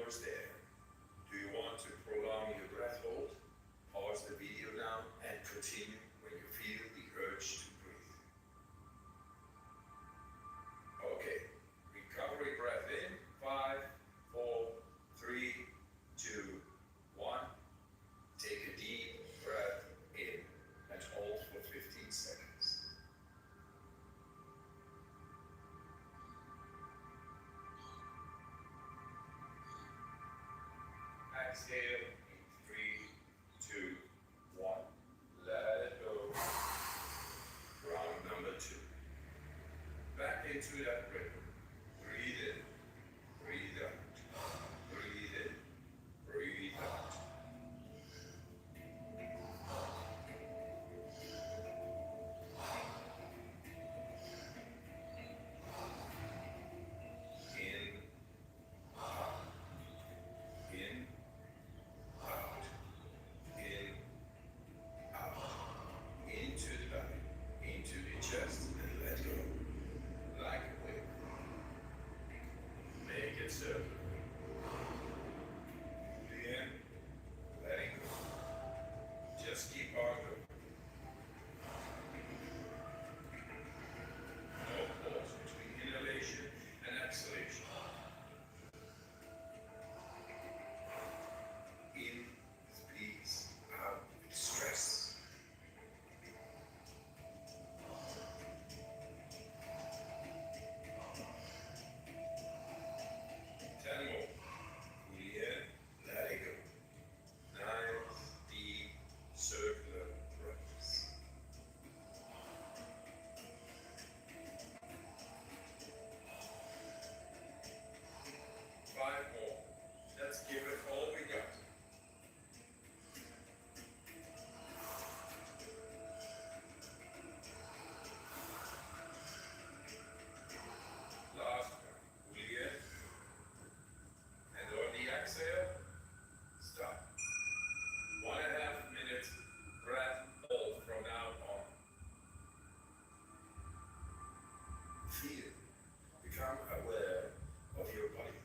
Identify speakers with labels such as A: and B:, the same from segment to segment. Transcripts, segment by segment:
A: almost there. Do you want to prolong your breath hold? Pause the video now and continue when you feel the urge to breathe. Okay, recovery breath in. 5, 4, 3, 2, 1. Take a deep breath in and hold for 15 seconds. Exhale in 3, 2, 1. Let it go. Round number 2. Back into that rhythm. Breathe in, breathe out. Breathe in, breathe out. In, out. In, out. In, out. Into the belly, into the chest, and let go. Like a wave. Make it circular. In, letting go. Just keep on going. No pause between inhalation and exhalation. In with peace, out with stress. 10 more. Fully in, letting go. Nice, deep, circular breaths. 5 more. Let's give it all we got. Last one. Fully in. And on the exhale, stop. 1.5 minutes breath hold from now on. Feel. Become aware of your body.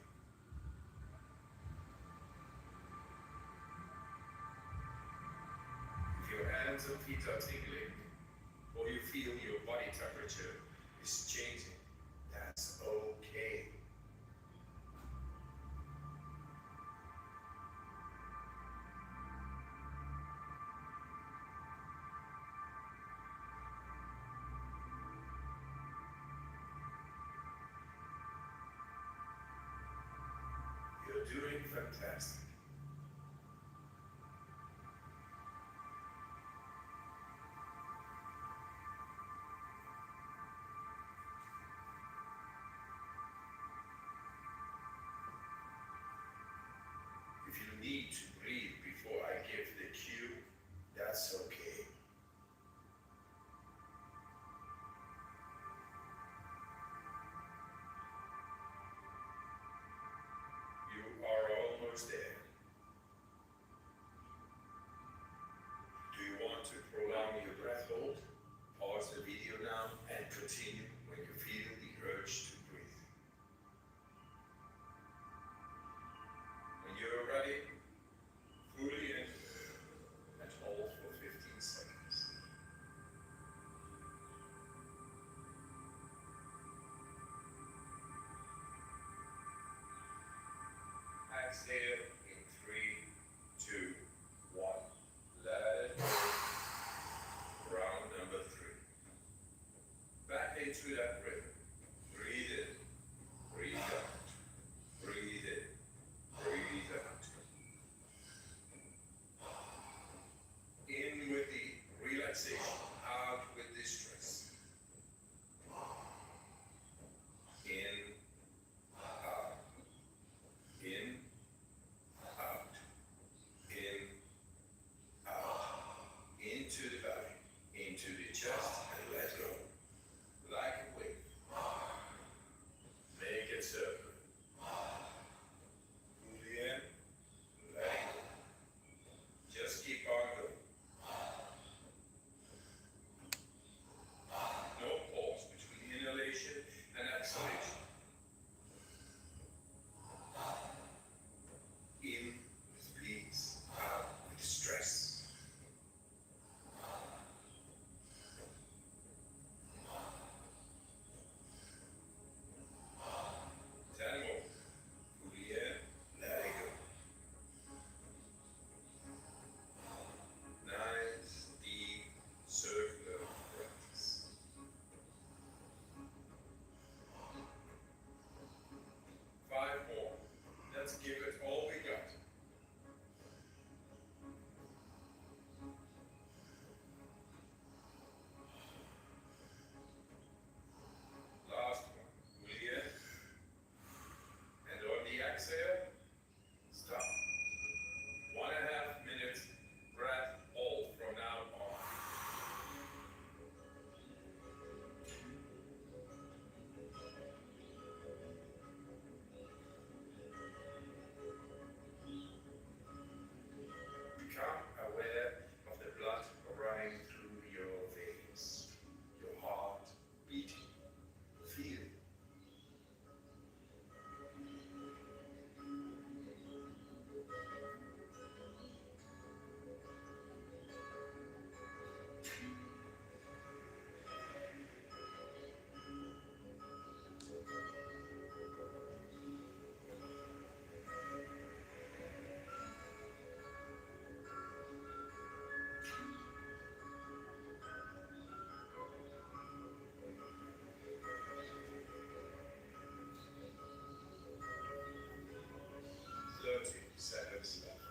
A: If your hands and feet are tingling, or you feel your body temperature is changing, that's okay. You're doing fantastic. If you need to breathe before I give the cue, that's okay. You are almost there. Do you want to prolong your breath hold? Pause the video now and continue when you feel the urge to breathe. When you're ready, fully in and hold for 15 seconds. Exhale in 3, 2, 1. Let it go. Round number 3. Back into that rhythm. Breathe in, breathe out. Breathe in, breathe out. In with the relaxation, out with the stress. In, out. In, out. In, out. Into the belly, into the chest, and let go. Like a wave. Make it circular. Fully in, letting go. Just keep on going. No pause between inhalation and exhalation. Let's give it all we got. Last one. Julian. And on the exhale, stop. 1.5 minutes, breath hold from now on. Become aware of the blood running through your veins, your heart beating. Feel. Seconds left.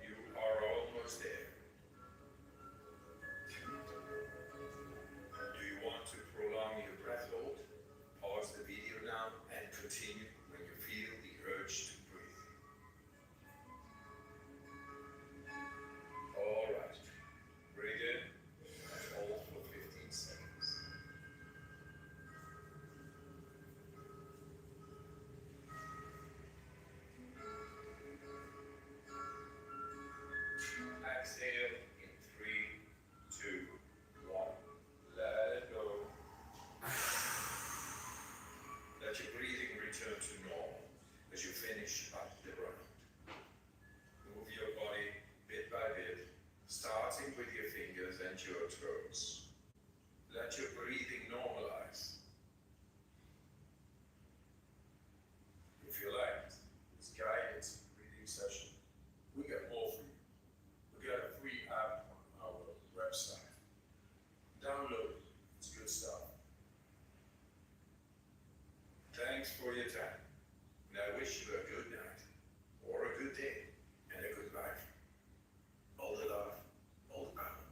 A: You are almost there. Do you want to prolong your breath hold? Pause the video now and continue when you feel the urge to breathe. All right. Breathe in and hold for 15 seconds. Exhale in 3, 2, 1. Let it go. Let your breathing return to normal as you finish up the round. Move your body bit by bit, starting with your fingers and your toes. Let your breathing normalize. If you like this guided breathing session, we got more for you. We got a free app on our website. Download it. It's good stuff. Thanks for your time. And I wish you a good night, or a good day, and a good life. All the love, all the power.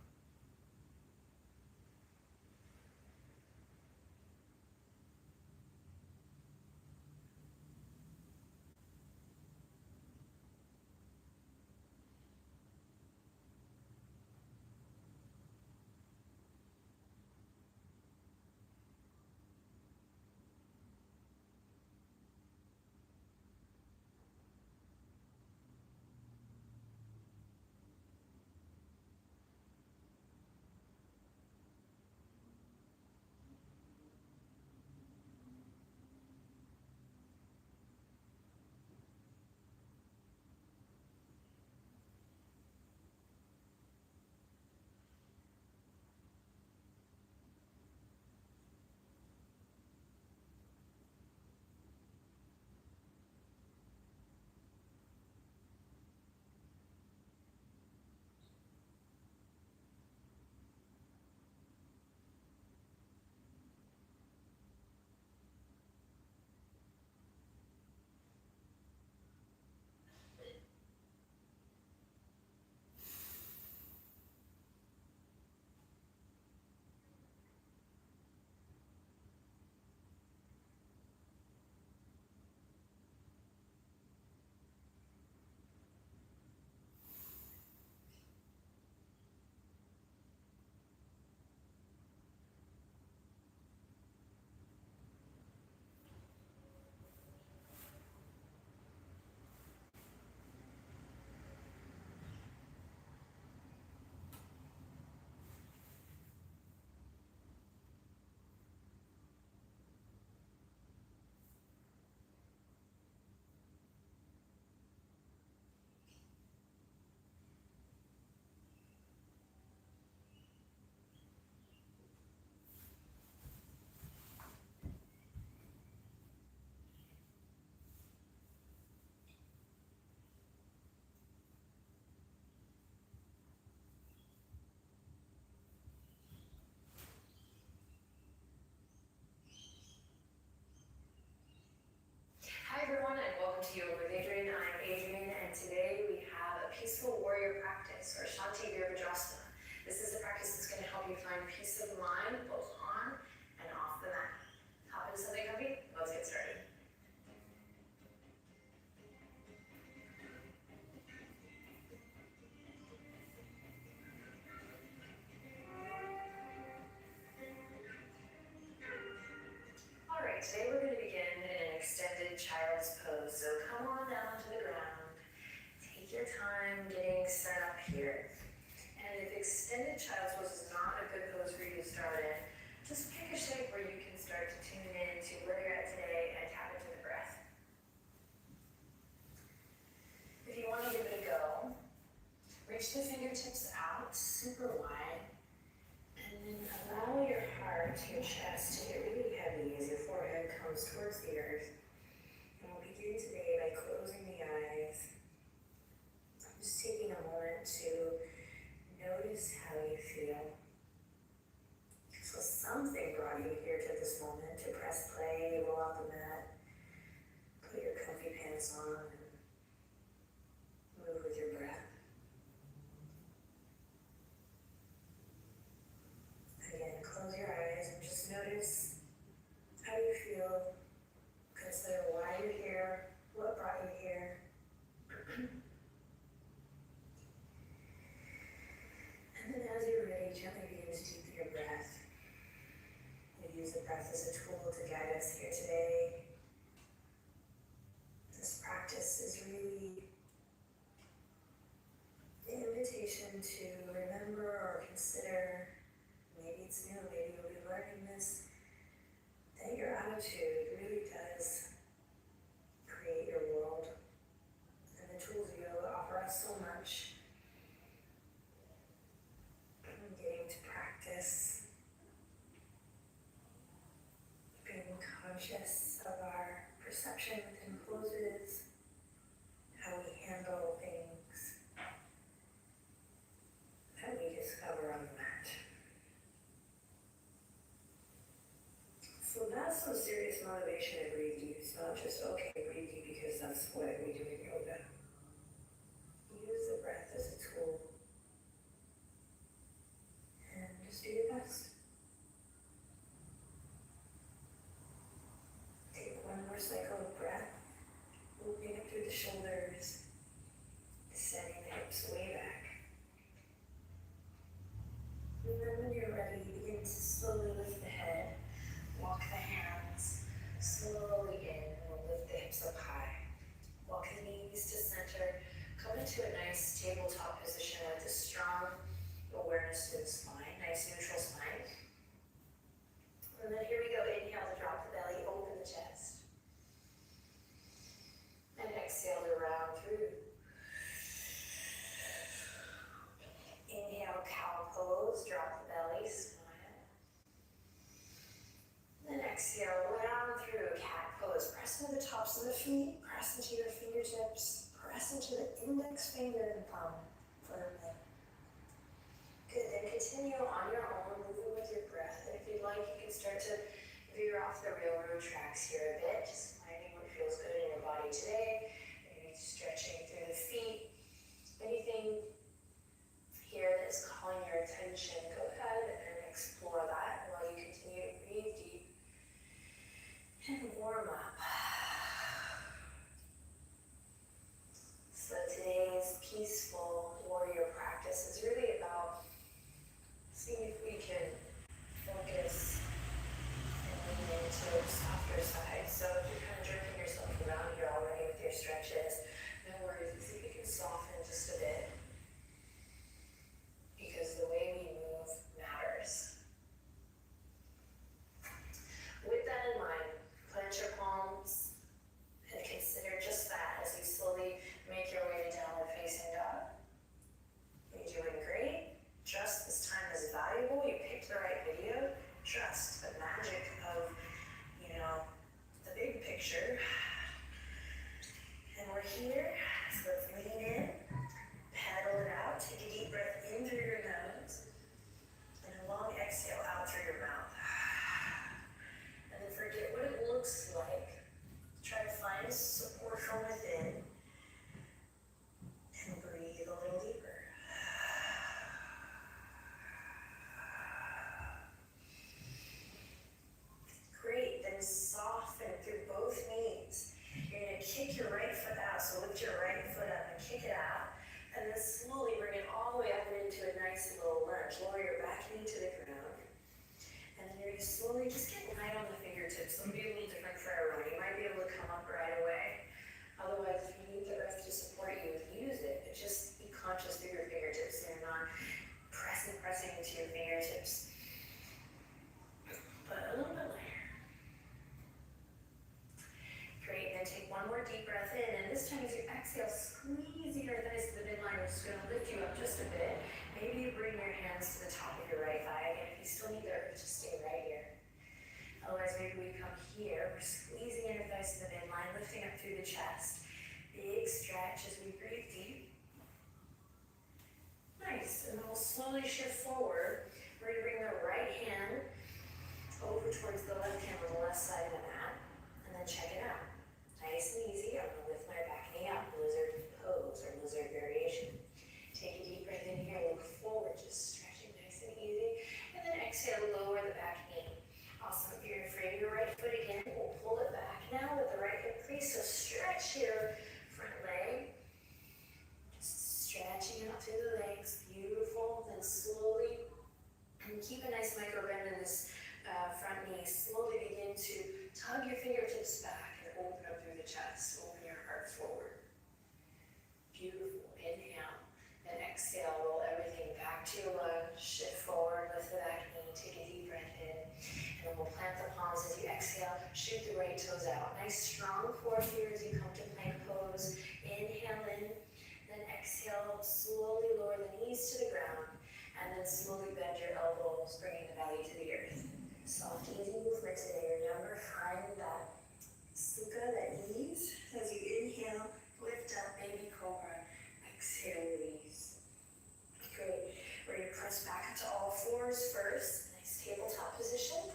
B: find peace of mind both on and off the mat. Hop into something comfy. Let's get started. All right, today we're going to begin in an extended child's pose. So come on down to the ground. Take your time getting set up here. And if extended child's pose is not a good pose for you to start in, just pick a shape where you can start to tune in to where you're at today and tap into the breath. If you want to give it a go, reach the fingertips out super wide, and then allow your heart, your chest to get really heavy as your forehead comes towards the earth. And we'll begin today by closing the eyes. Just taking a moment to notice how you feel. So something brought you here to this moment to press play, roll out the mat, put your comfy pants on, and move with your breath. Again, close your eyes and just notice how you feel. Consider why you're here, what brought you here. And then as you're ready, gently begin to deepen your breath. We use the breath as a tool to guide us here today. This practice is really an invitation to remember or consider, maybe it's new, maybe you'll be learning this, that your attitude really does create your world. And the tools of yoga offer us so much. Getting to practice being conscious of our perception within poses, how we handle things that we discover on the mat. So that's some serious motivation to breathe deep. It's not just, okay, breathe deep because that's what we do in yoga. Use the breath as a tool. And just do your best. Take one more cycle of breath, moving up through the shoulders, sending the hips way back. And then when you're ready, begin to slowly lift the head, walk the hands slowly in, and lift the hips up high. Walk the knees to center, come into a nice tabletop position with a strong awareness to the spine, nice neutral spine. And then here we go, inhale to drop the belly, open the chest. And exhale to round through. Inhale, cow pose, drop the belly, smile. Then exhale, round through, cat pose. Press into the tops of the feet, press into your fingertips, press into the index finger and thumb firmly. Good, then continue on your own, moving with your breath. And if you'd like, you can start to veer off the railroad tracks here a bit, just finding what feels good in your body today. Maybe stretching through the feet. Anything here that's calling your attention, go ahead and explore that while you continue to breathe deep and warm up. So today's peaceful warrior practice is really about seeing if we can focus and lean into the softer side. So if you're kind of jerking yourself around here already with your stretches, no worries, see if you can soften just a bit. Because the way we move matters. With that in mind, plant your palms and consider just that as you slowly make your way to downward facing dog. from either, just stay right here. Otherwise, maybe we come here, we're squeezing inner thighs to the midline, lifting up through the chest. Big stretch as we breathe deep. Nice, and then we'll slowly shift forward. We're gonna bring the right hand over towards the left hand on the left side of the mat, and then check it out. Nice and easy, I'm gonna lift my back knee up, lizard pose or lizard variation. Take a deep breath in here, look forward, just stretching nice and easy, and then exhale, lower the back knee. Awesome, if you're afraid of your right foot again, we'll pull it back now with the right hip crease, so stretch your front leg. Just stretching out through the legs, beautiful, then slowly, and keep a nice micro bend in this front knee, slowly begin to tug your fingertips back and open up through the chest, open your heart forward. Beautiful, inhale, then exhale, roll everything back to your lunge, shift forward, lift the back knee, take a deep breath in, and then we'll plant the palms as you exhale, shoot the right toes out. Nice strong core here as you come to plank pose, inhale in, then exhale, slowly lower the knees to the ground, and then slowly bend your elbows, bringing the belly to the earth. Soft, easy movement today. Remember, find that sukha, that ease. As you inhale, lift up, baby cobra. Exhale, release. Great. We're going to press back up to all fours first. Nice tabletop position.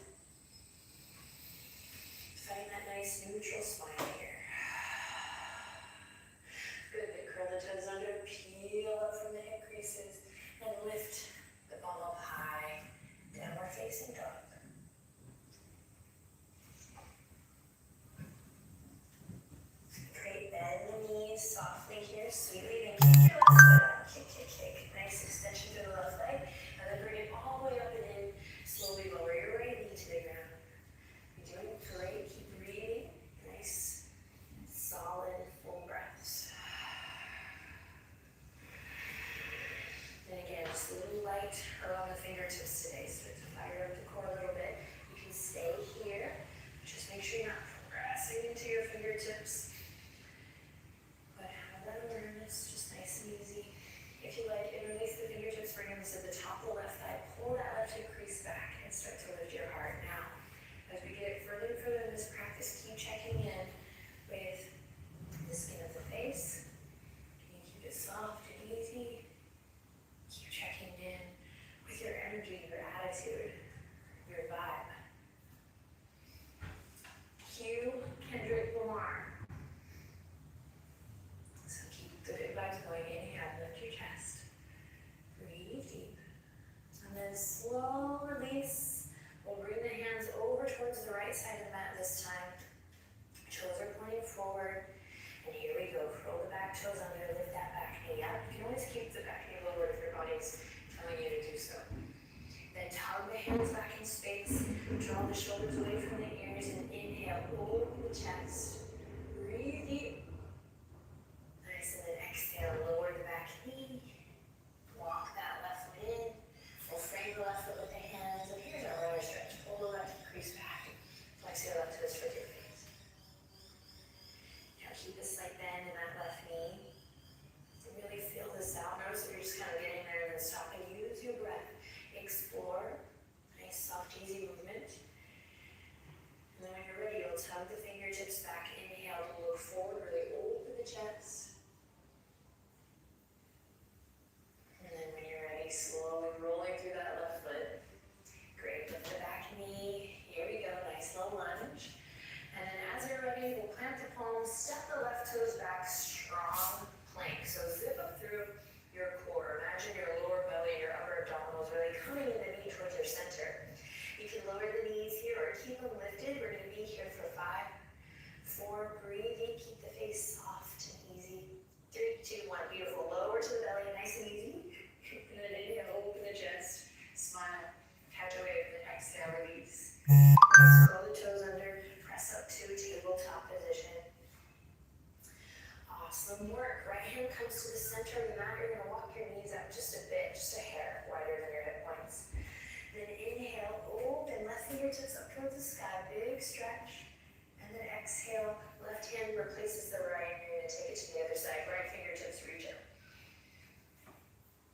B: Find that nice neutral spine here. Good. Then curl the toes under, peel up from the hip creases, and lift the bum up high. Downward facing dog. Great, bend the knees softly here, sweetly, then kick your left foot up, kick, kick, kick. Nice extension to the left leg, and then bring it all the way up and in. Slowly lower your right knee to the ground. You're doing great, keep breathing. Nice, solid, full breaths. And again, just a little light around the fingertips today, so to fire up the core a little bit. You can stay here, just make sure you're not pressing into your fingertips. Awareness, just nice and easy. If you like, interlace the fingertips, bring them to the top of the left thigh, pull that left hip crease back, and start to lift your heart. Now, as we get further and further in this practice, keep checking in with the skin of the face. Can you keep it soft and easy? Keep checking in with your energy, your attitude, your vibe. Cue Kendrick Lamar. The good vibes going, inhale, lift your chest. Breathe deep. And then slow release. We'll bring the hands over towards the right side of the mat this time. Toes are pointing forward. And here we go. Curl the back toes under, lift that back knee up. You can always keep the back knee lowered if your body's telling you to do so. Then tug the hands back in space. Draw the shoulders away from the ears and inhale, open the chest. Breathe deep. And then exhale, lower the back knee. Walk that left foot in. We'll frame the left foot with the hands. And here's our runner stretch. Pull the left crease back. Flex your left twist with your face. Now keep a slight bend in that left knee. Really feel this out. Notice that you're just kind of getting there and then stopping. Use your breath. Explore. Nice, soft, easy movement. And then when you're ready, you'll tug the fingertips back. Inhale to look forward. Really open the chest. And then when you're ready, slowly rolling through that left foot. Great, lift the back knee. Here we go, nice low lunge. And then as you're ready, we'll plant the palms, step the left toes back, strong plank. So zip up through your core. Imagine your lower belly, your upper abdominals really coming in the knee towards your center. You can lower the knees here or keep them lifted. We're going to be here for 5, 4, breathing. Keep the face soft and easy. 3, 2, 1, beautiful. Lower to the belly, nice and easy. And then inhale, open the chest, smile, catch a wave, and exhale, release. Curl the toes under, press up to tabletop position. Awesome work. Right hand comes to the center of the mat. You're going to walk your knees out just a bit, just a hair wider than your hip points. Then inhale, open, left fingertips up towards the sky, big stretch. And then exhale, left hand replaces the right, and you're going to take it to the other side. Right fingertips reach up.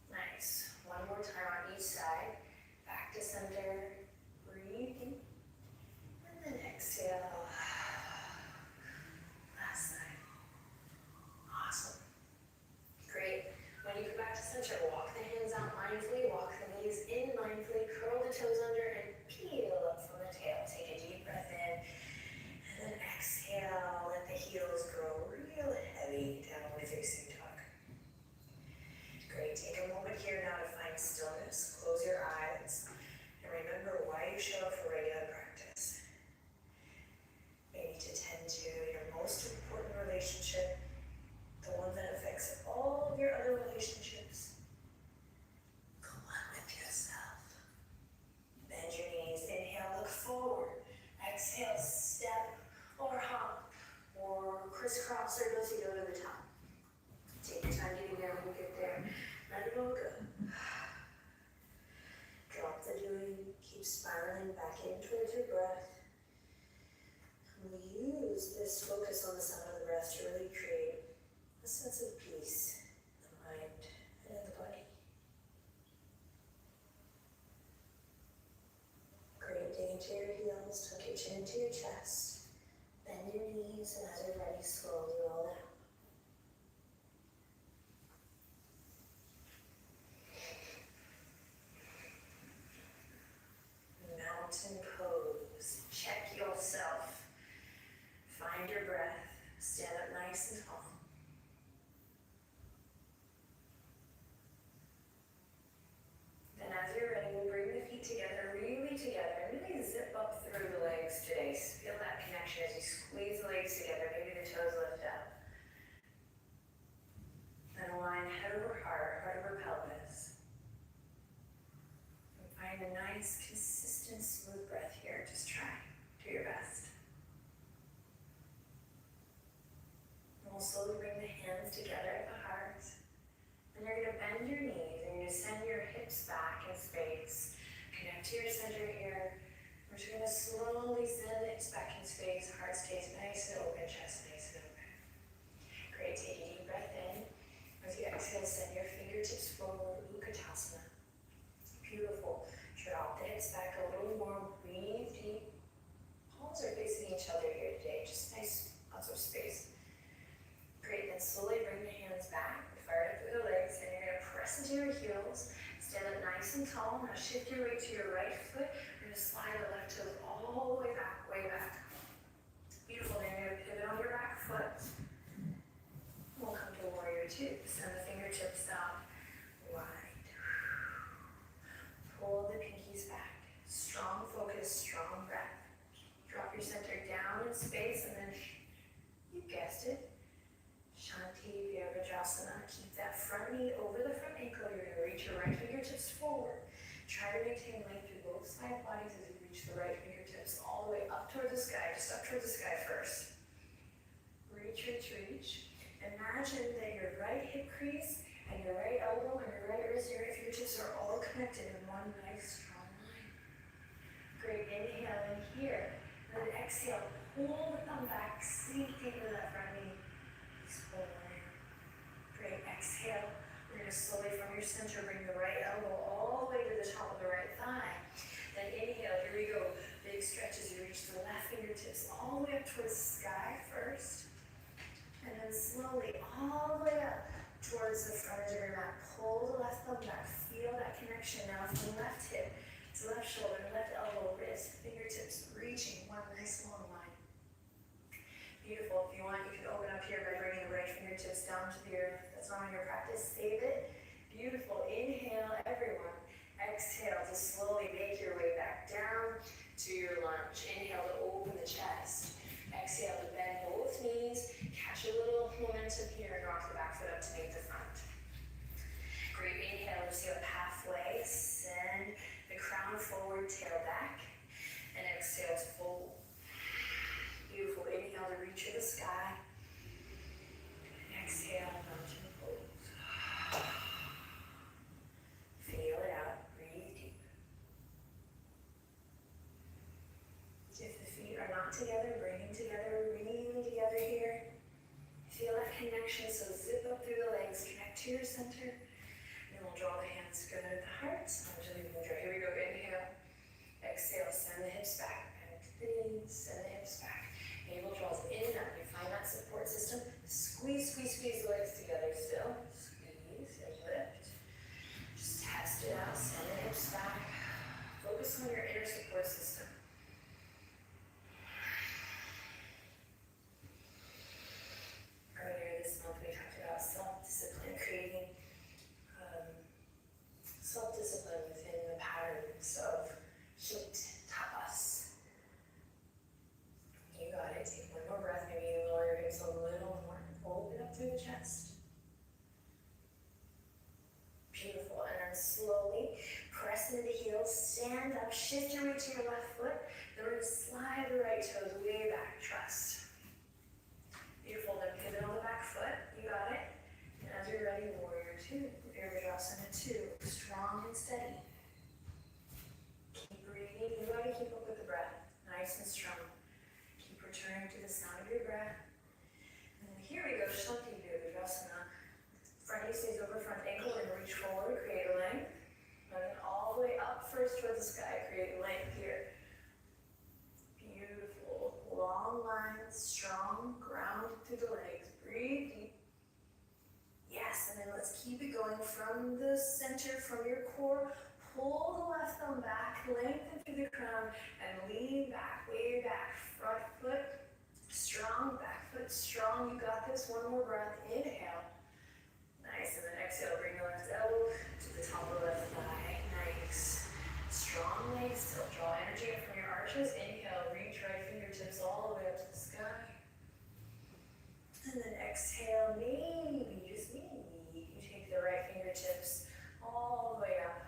B: Nice. One more time on each side. Back to center. spiraling back in towards your breath. And we use this focus on the sound of the breath to really create a sense of peace in the mind and in the body. Great, dig into your heels, tuck your chin into your chest, bend your knees, and as you're ready, slowly roll out. Mountain pose. Check yourself. Find your breath. Stand up nice and tall. Then as you're ready, we'll bring the feet together, really together. Really zip up through the legs today. Feel that connection as you squeeze the legs together. Maybe the toes lift up. Then align head over heart, heart over pelvis. And find a nice, consistent, smooth breath here. Just try. Do your best. And we'll slowly bring the hands together at the heart. And you're going to bend your knees and you're going to send your hips back in space. Connect to your center here. We're just going to slowly send the hips back in space. Heart stays nice and open, chest nice and open. Great. Take a deep breath in. As you exhale, send your fingertips forward, Utkatasana. Beautiful. Drop the hips back a little more. Breathe deep. Palms are facing each other here today. Just nice, lots of space. Great. Then slowly bring the hands back. Fire up through the legs. And you're going to press into your heels. Stand up nice and tall. Now shift your weight to your right foot. You're going to slide the left toes all the way back, way back. Beautiful. Then you're going to pivot on your back foot. We'll come to warrior two. Send the fingertips out wide. Pull the pinkies back. Strong focus, strong breath. Drop your center down in space and then, you guessed it, Shanti Virabhadrasana. Keep that front knee over the front ankle. You're going to reach your right fingertips forward. Try to maintain length through both side bodies as you reach the right fingertips all the way up towards the sky. Just up towards the sky first. Reach, reach, reach. Imagine that your right hip crease and your right elbow and your right wrist and your right fingertips are all connected in one nice strong line. Great, inhale in here. Then exhale, pull the thumb back, sink into that front knee. Great, exhale. We're going to slowly from your center bring the right elbow all the way to the top of the right thigh. Then inhale, here we go. Big stretch as you reach the left fingertips all the way up towards the sky first. And then slowly all the way up towards the front edge of your mat. Pull the left thumb back. Feel that connection now from left hip to left shoulder, left elbow, wrist, fingertips, reaching one nice long line. Beautiful. If you want, you can open up here by bringing the right fingertips down to the earth. That's not in your practice. Save it. Beautiful. Inhale, everyone. Exhale to slowly make your way back down to your lunge. Inhale to open the chest. Exhale to bend both knees. Catch a little momentum here and rock the back foot up to meet the front. Great. Inhale, just go halfway. Send the crown forward, tail back. And exhale to fold. Beautiful. Inhale to reach for the sky. Exhale, mountain pose. Feel it out. Breathe deep. If the feet are not together, bring them together, really together here. Feel that connection, so zip up through the legs, connect to your center. And we'll draw the hands together to the heart. Here we go. Inhale. Exhale. Send the hips back. Bend the knees. Send the hips back. Navel draws in and up. You find that support system. Squeeze, squeeze, squeeze the legs together still. Squeeze and lift. Just test it out. Send the hips back. Focus on your inner support system. Earlier this month we talked about self-discipline, creating self-discipline within the patterns of heat, tapas. You got it. Take one more breath. Maybe you lower your hips a little more. Open up through the chest. Beautiful. And then slowly press into the heels. Stand up. Shift your weight to your left foot. Then we're going to slide the right toes way back. Trust. Beautiful. Then pivot on the back foot. You got it. And as you're ready, warrior two. Virabhadrasana 2. Strong and steady. Keep breathing. from the center, from your core, pull the left thumb back, lengthen through the crown, and lean back, way back. Front foot strong, back foot strong. You got this. One more breath. Inhale. Nice. And then exhale. Bring the left elbow to the top of the left thigh. Nice. Strong legs. Still draw energy up from your arches. Inhale. Reach right fingertips all the way up to the sky. And then exhale. Maybe, just maybe, you take the right fingertips all the way up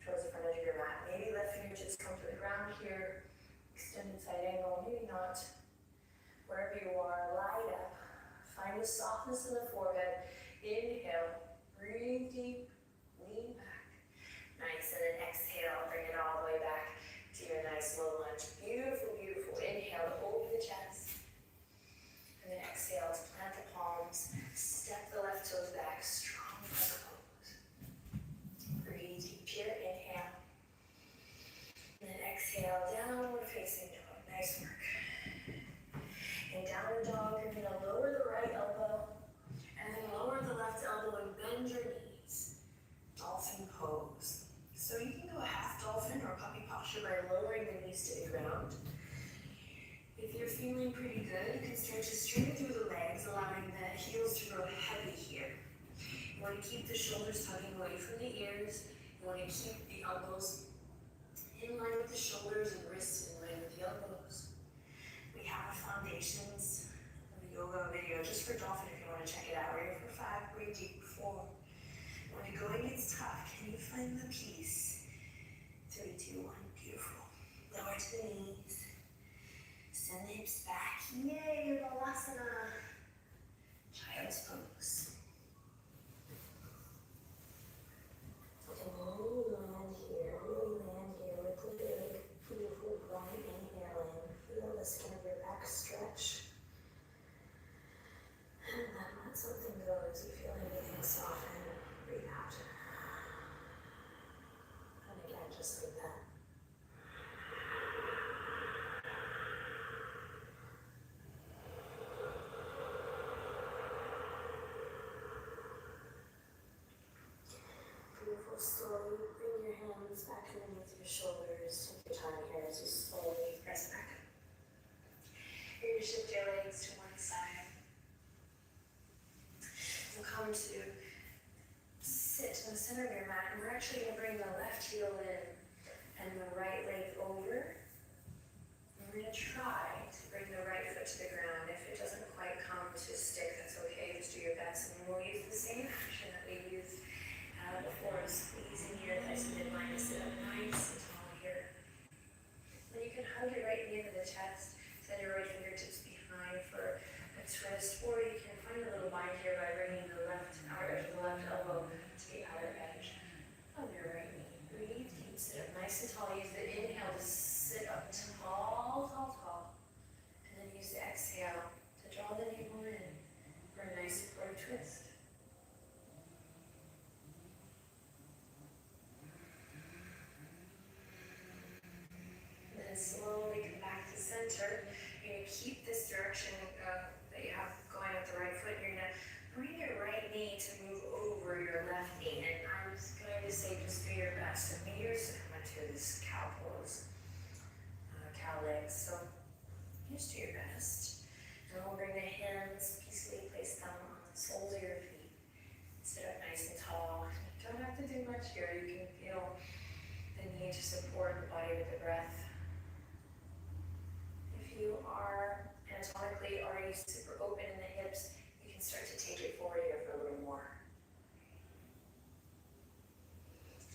B: towards the front edge of your mat. Maybe left fingertips come to the ground here. Extended side angle. Maybe not. Wherever you are, light up. Find the softness in the forehead. Inhale. Breathe deep. Lean back. Nice. And then exhale. Bring it all the way back to your nice low lunge. Beautiful, beautiful. Inhale to open the chest. And then exhale to plant the palms. Step the left toes back. Strong pose. Breathe deep here. Inhale. And then exhale. Downward facing dog. Nice work. And downward dog, you're going to lower the right elbow. And then lower the left elbow and bend your knees. Dolphin pose. So you can go half dolphin or puppy posture by lowering the knees to the ground. If you're feeling pretty good, you can start to straighten through the legs, allowing the heels to grow heavy here. You want to keep the shoulders tugging away from the ears. You want to keep the elbows in line with the shoulders and wrists in line with the elbows. We have foundations of the yoga video just for dolphin if you want to check it out. We're here for 5, breathe deep, 4. When the going gets tough, can you find the peace? 3, 2, 1, beautiful. Lower to the knees. Send the hips back. Yay, Balasana. Child's pose. Really land here with the big, beautiful, bright inhale in. Feel the skin of your back stretch. And then let something go as you feel anything soften. Breathe out. And again, just like that. Beautiful. Slowly bring your hands back underneath your shoulders. Take your time here as you slowly press back. You're going to shift your legs to one side. We'll come to sit in the center of your mat, and we're actually going to bring the left heel in and the right leg over. And we're going to try to bring the right foot to the ground. If it doesn't quite come to stick, that's okay. Just do your best. And we'll use the same action that we used before, squeezing your thighs to midline to sit up nice and tall here. Then you can hug your right knee into the chest, send your right fingertips behind for a twist, or you can find a little bind here by bringing the left outer edge of the left elbow to the outer edge of your right knee. Breathe deep, sit up nice and tall. Use the inhale to sit up tall, tall, tall. And then use the exhale to draw the navel in for a nice supportive twist. Slowly come back to center. You're going to keep this direction that you have going with the right foot. You're going to bring your right knee to move over your left knee. And I'm just going to say just do your best. And maybe you're coming to this cow pose, cow legs. So just do your best. And we'll bring the hands, peacefully place them on the soles of your feet. Sit up nice and tall. You don't have to do much here. You can feel the need to support the body with the breath. You are anatomically already super open in the hips, you can start to take it forward here for a little more.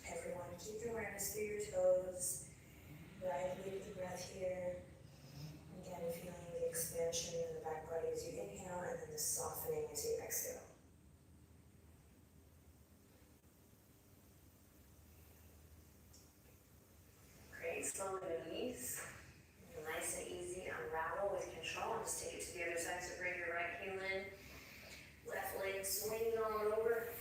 B: Everyone, keep your awareness through your toes. Ride the weight of the breath here. Again, feeling the expansion in the back body as you inhale, and then the softening as you exhale. Great, slowly release. Nice and easy, unravel with control, and just take it to the other side. So bring your right heel in, left leg swinging on over.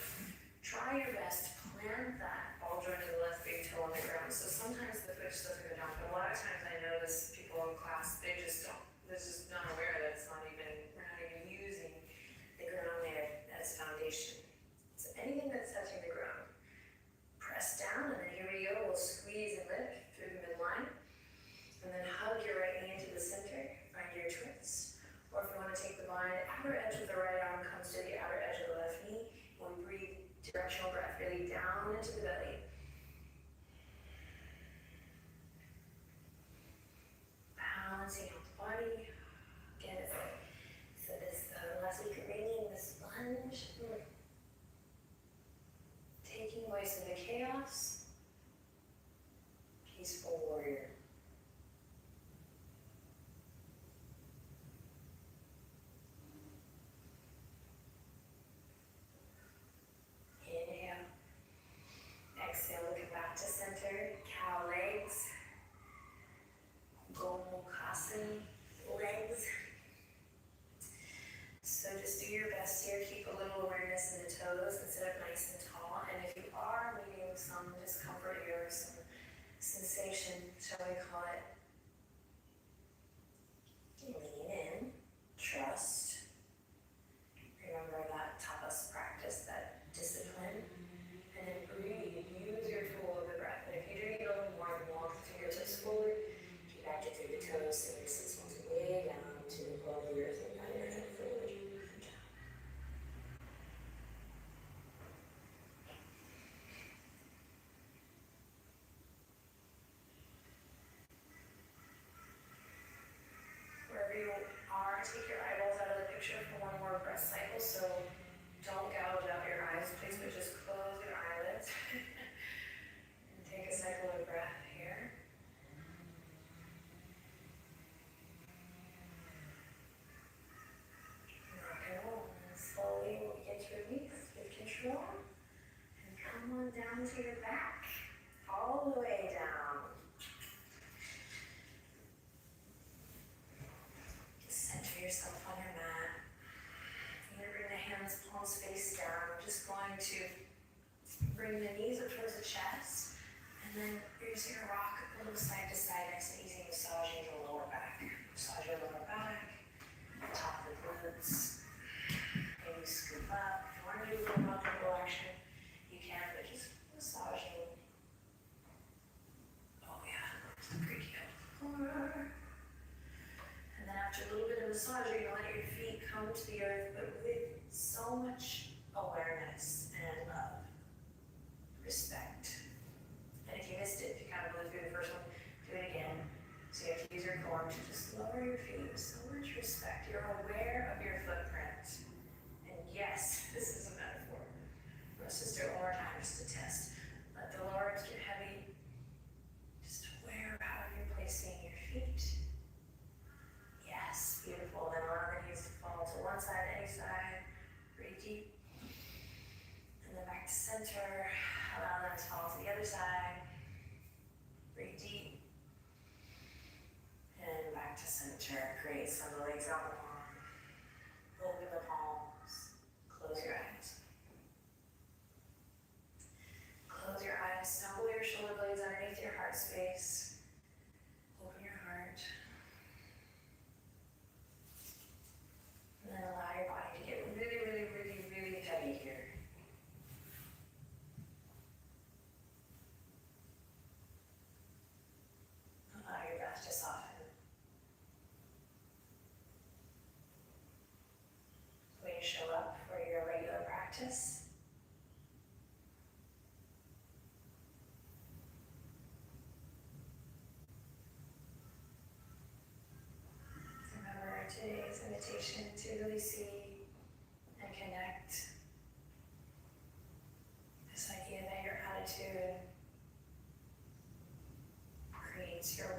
B: Try your best to plant that ball joint of the left big toe on the ground. So sometimes the foot just doesn't go down, but a lot of times I notice people in class, they're just not aware that we're not even using the ground there as foundation. So anything that sets breath really down into the belly. Balancing out the body. Again, it's like, so this last week of reading, this lunge. Taking voice into chaos. Peaceful warrior. Inhale. Exhale, looking back to center. Cow legs. Gomukhasana legs. So just do your best here. Keep a little awareness in the toes and sit up nice and tall. And if you are meeting some discomfort here, some sensation, shall we call it, lean in, trust. Remember that tapas practice, that discipline. And then breathe. Use your tool of the breath. And if you do need a little more, walk the fingertips forward. Keep active through the toes. So your sits bones way down to the ball of the earth and down your head forward. Wherever you are, take your eyeballs out of the picture for one more breath cycle. So don't gouge out your eyes, please, but just close your eyelids. And take a cycle of breath here. Rock and roll. And slowly we'll begin to release with control. And come on down to your back. All the way down. Center yourself on your mat. You're going to bring the hands, palms face down. We're just going to bring the knees up towards the chest. And then you're just going to rock a little side to side, nice and easy, massaging the lower back. Massage your lower back, top of the glutes. Maybe scoop up. If you want to do a little multiple action, you can, but just massaging. Oh yeah, pretty good. And then after a little bit of massage, you're going to let your feet come to the earth, but with so much awareness and love, respect. And if you missed it, if you kind of blew through the first one, do it again. So you have to use your core to just lower your feet with so much respect. You're aware of your footprint. And yes, this is a metaphor. Let's just do it one more time just to test. Let the lower ribs get heavy. Just aware of how you're placing your feet. Yes, beautiful. Then allow the knees to fall to one side, any side. Breathe deep. And then back to center. Allow them to fall to the other side. Breathe deep. And back to center. Great. Send the legs out long. Open the palms. Close your eyes. Close your eyes. Snuggle your shoulder blades underneath your heart space. Open your heart. And then allow your body to get really, really, really, really heavy here. Allow your breath to soften. Way to show up for your regular practice. Remember today's invitation to really see and connect this idea that your attitude creates your